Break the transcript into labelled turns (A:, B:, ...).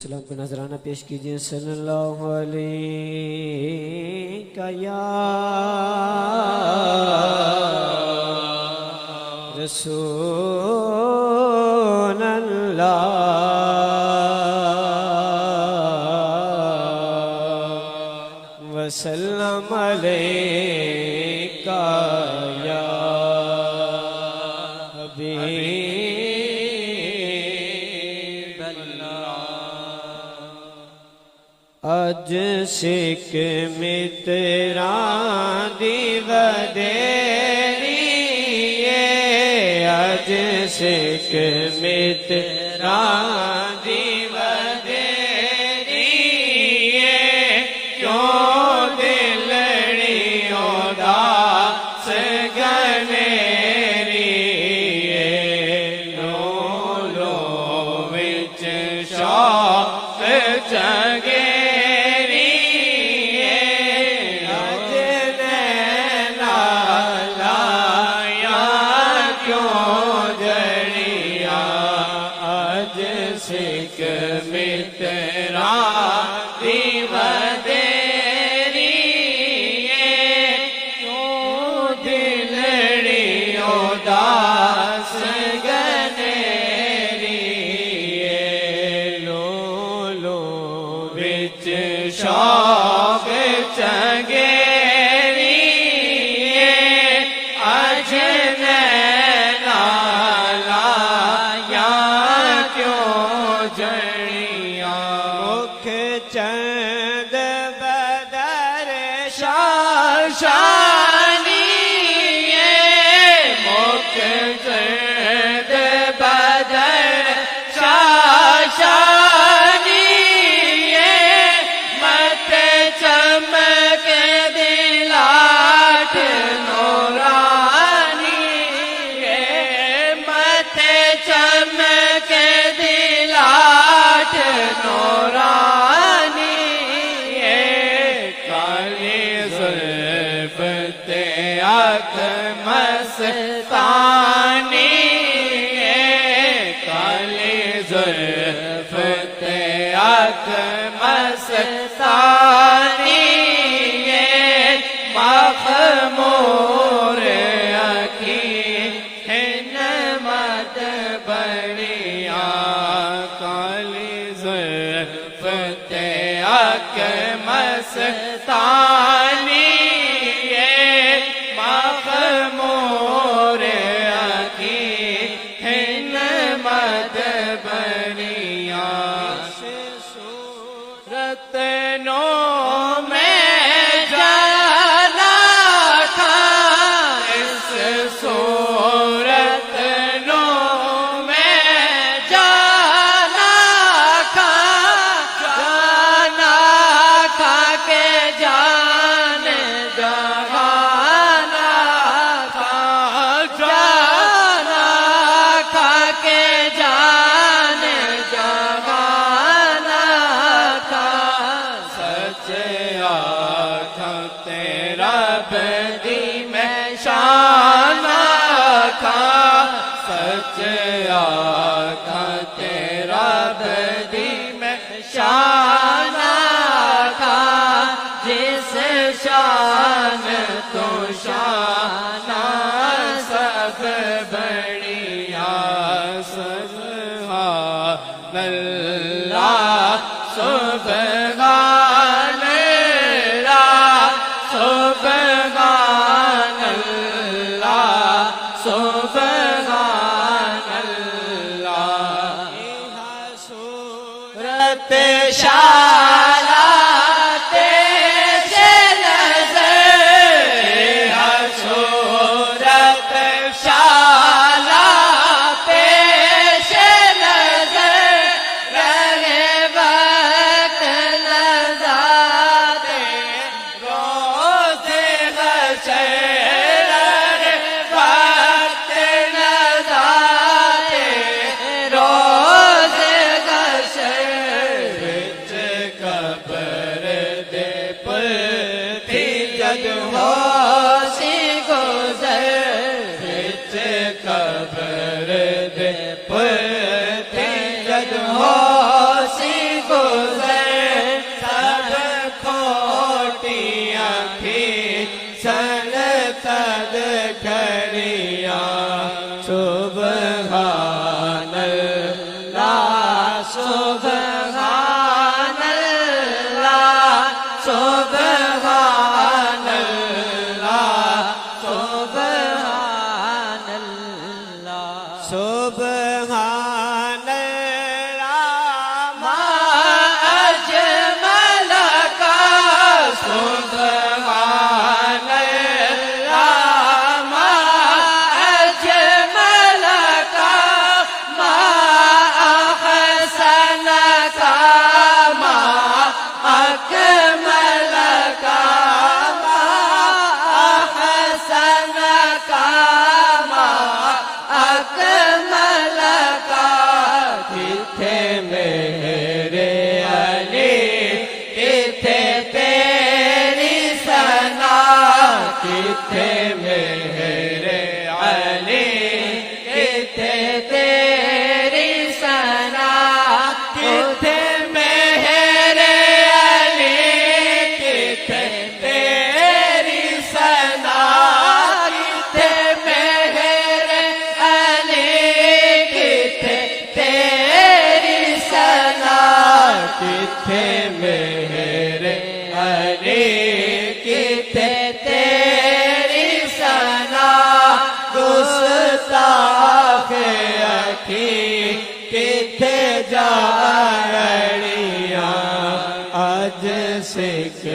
A: سلام کا نذرانہ پیش کیجئے صلی اللہ علیہ یا رسول اللہ وسلم علیہ یا حبیب اج سکھ متران دی ودیری اج سکھ متران دی ودیری کیوں دلڑیوں داس گنیری لو لو وچ شوق جگے سکھ متران دی ودیری کیوں دلڑیوں داس گنیری لو لو وچ شوق چنگیری اج نینا لایا مکھ چند بدر شاشانی مکھ چند بدر شاشانی مت چمک دلاٹ نورانی مت چمک نورانی کالی زلف تے آنکھ مستانی کالی زلف تے آنکھ مستانی مخمور اکھی نعمت بڑیا مستانی مخمور اکھی نعمت بنیا صورت نو میں جانا تھا اس صورت نو میں جانا تھا کے جان جہانا تھا جانا تھا کے جان جہانا تھا سچ آنکھوں تیرا بدی میں شانہ تھا سچ آنکھوں تیرا بدی میں شانہ جس شان تو شانہ سب بڑیا سبحان اللہ سبحان اللہ سبحان اللہ سبحان اللہ صورت شالا قبر دے پتھی جد ہو سی کتھے مہر علی کتھے تیری ثنا کتھے مہر علی کتھے تیری ثنا کتھے مہر علی کتھے تیری ثنا کتھے مہر علی کتھے تیری ثنا گستاخ اکھی کتھے جا رڑیاں اج سکھ